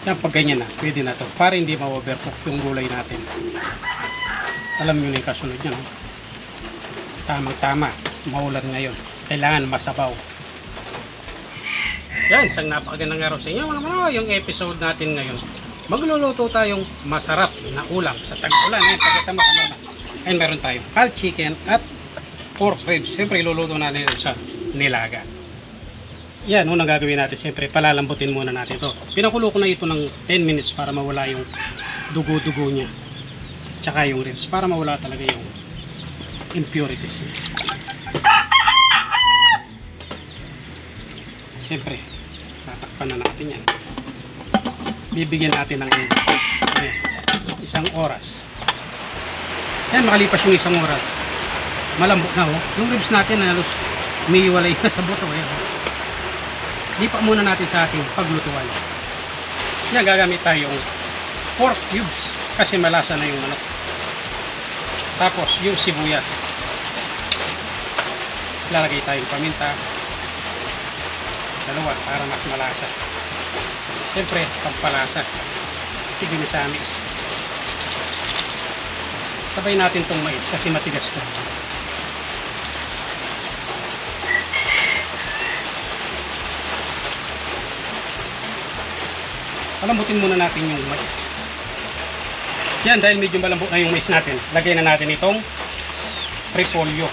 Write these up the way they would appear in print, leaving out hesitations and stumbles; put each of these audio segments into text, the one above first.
Yan, pag ganyan na, pwede na to. Para hindi ma-overcook yung gulay natin. Alam nyo na yung kasunod nyo, no? Tamang-tama. Maulan ngayon. Kailangan masabaw. Yan, isang napakagandang araw sa inyo. Yung episode natin ngayon, magluluto tayong masarap na ulam sa tag-ulan. Yan, pagkatama ka naman. Ayun, meron tayo whole chicken at pork ribs. Siyempre, iluluto natin ito sa nilaga. Yan, unang gagawin natin, siyempre, palalambutin muna natin ito. Pinakulo ko na ito ng 10 minutes para mawala yung dugo-dugo niya. Tsaka yung ribs, para mawala talaga yung impurities niya. Siyempre, tatakpan na natin yan. Bibigyan natin ng isang oras. Yan, makalipas yung isang oras. Malambot na, oh. Yung ribs natin, halos umiiwalay na sa buto. Yan. Lipa muna natin sa ating paglutuan. Yan, gagamit tayong pork cubes kasi malasa na yung manok. Tapos yung sibuyas, lalagay tayong paminta, dalawa para mas malasa. Siyempre, pagpalasa, sigimisamis. Sabay natin tong mais kasi matigas to. Palambutin muna natin yung mais. Yan, dahil medyo malambot na yung mais natin, lagay na natin itong repolyo.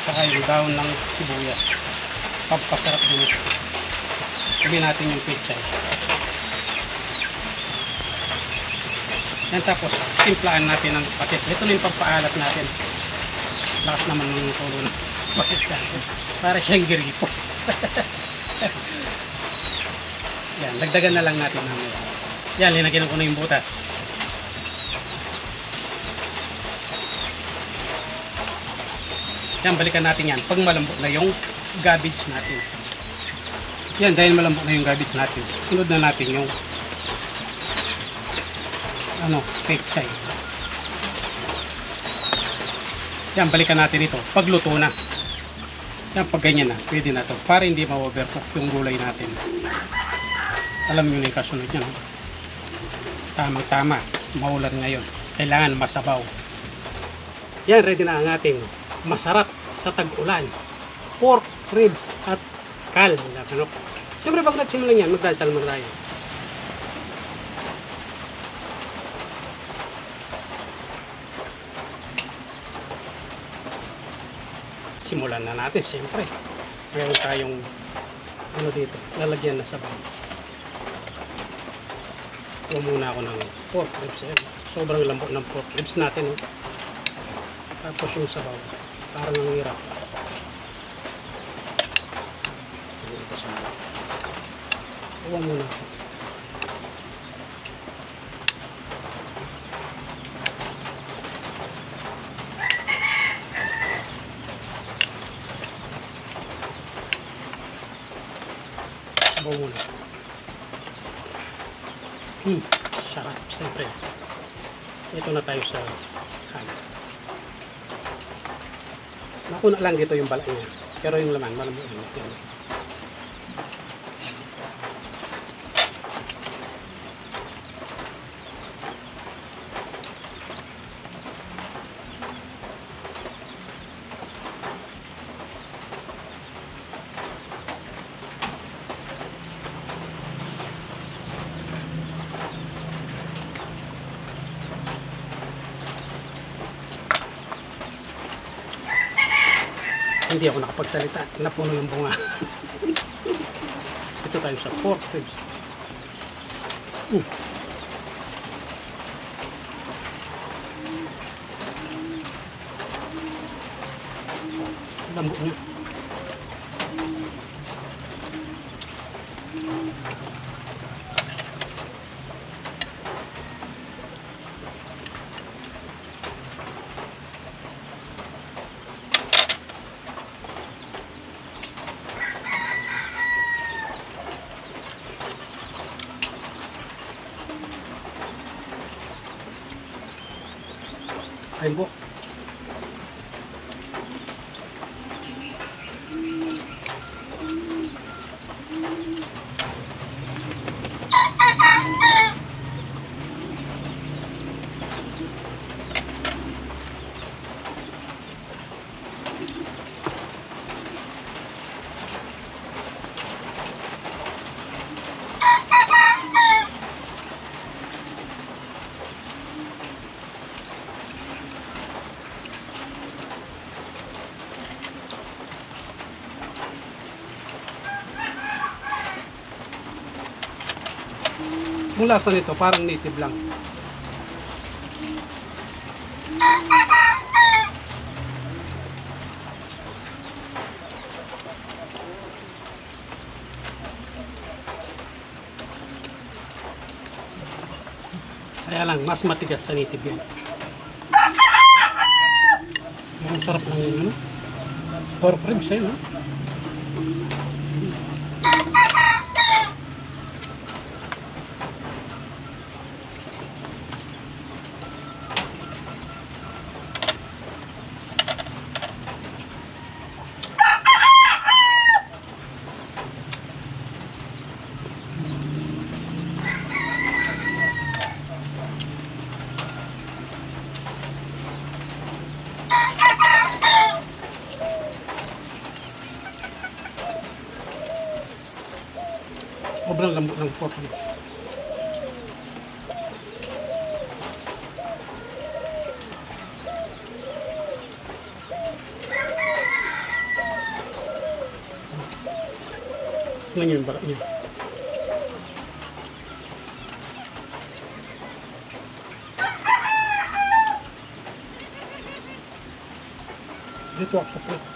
Saka yung daon ng sibuyas. Pampasarap din ito. Sabihin natin yung pechay. Yan, tapos timplaan natin ng patis. Ito na yung pampaalat natin. Lakas naman ng tulo na patis natin. Para siyang gripo. Yan, dagdagan na lang natin namin. Yan, linagyan ko na yung butas. Yan, balikan natin yan pag malambot na yung cabbage natin. Yan, dahil malambot na yung cabbage natin, sunod na natin yung pechay. Yan, balikan natin ito pag luto na. Yan, pag ganyan na, pwede na to. Para hindi ma-overcook yung gulay natin. Alam nyo na yung kasunod nyo, no? Tamang-tama. Maulan ngayon. Kailangan masabaw. Yan, ready na ang ating masarap sa tag-ulan. Pork ribs at kal. Siyempre, pag nagsimulan yan, magdasal mo tayo. Simulan na natin, siyempre. Meron tayong dito, lalagyan na sabaw. Kuha muna ako ng pork ribs. Sobrang lambot ng pork ribs natin. Tapos yung sabaw, parang ang hirap. Ito sabaw. Kuha muna ako. Sabaw muna. Sarap, siyempre. Ito na tayo sa kanan. Nakuna lang dito yung balat niya. Pero yung laman, malambot yun. Hindi ako nakapagsalita, napuno yung bunga. Ito tayo sa pork ribs. Lambot niya. Ayun po. Yung lasa nito parang native lang. Kaya lang, mas matigas sa native yan. Ang sarap ng ano, pork ribs eh, no? Sobrang lambot ng pork ribs. Ganyan balat niya. Dito ako sa plate.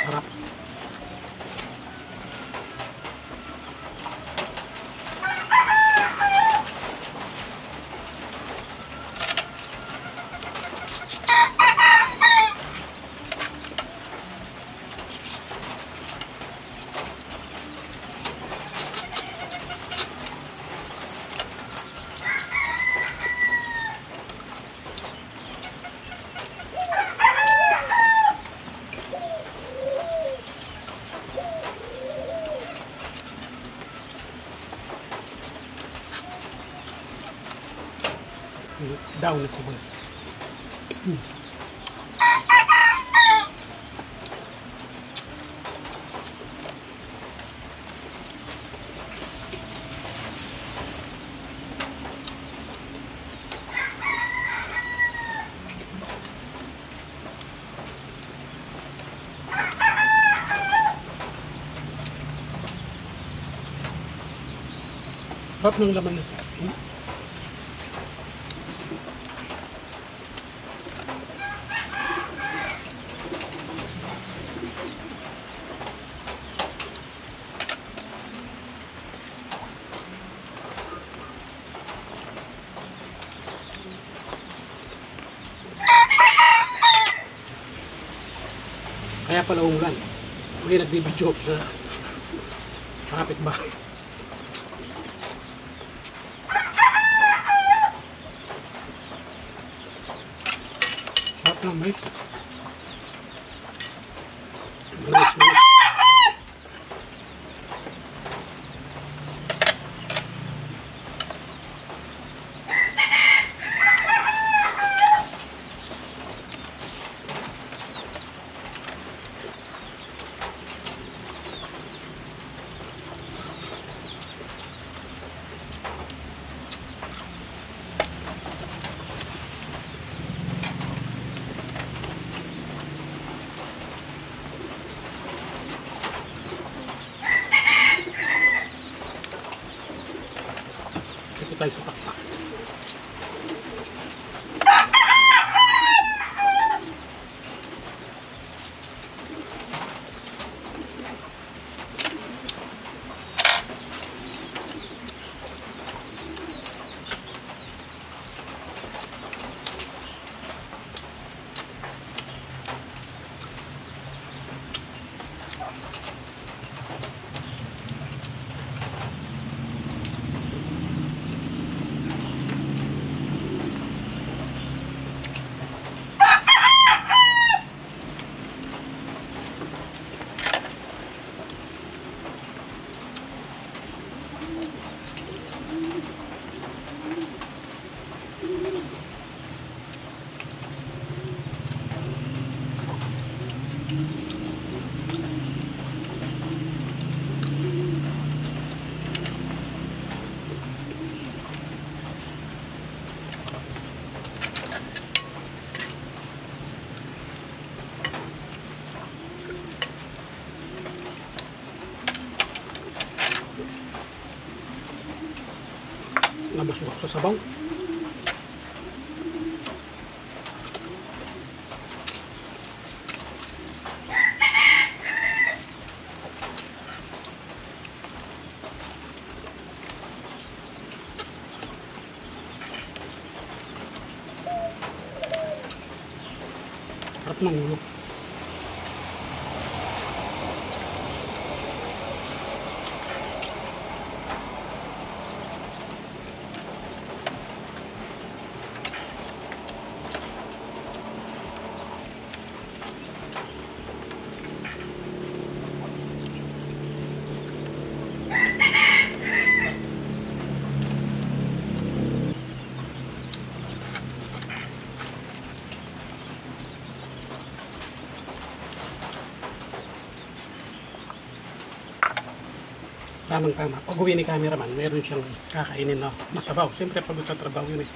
Sarap. Down na siguro. Sarap ng laman na. Kaya pala umulan. May nagbibidyo sa kapitbahay. Sarap ng mais. Mais. Ito tayo sa pakpak. Suwak sa sabaw. Sarap ng ulo. Tamang-tama. Pag uwi ni cameraman, meron siyang kakainin na masabaw. Siyempre, pagod sa trabaho yun eh.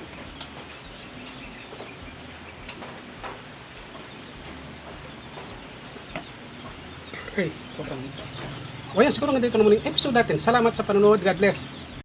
Okay, sobrang. O yan, siguro nga dito naman yung episode natin. Salamat sa panonood. God bless.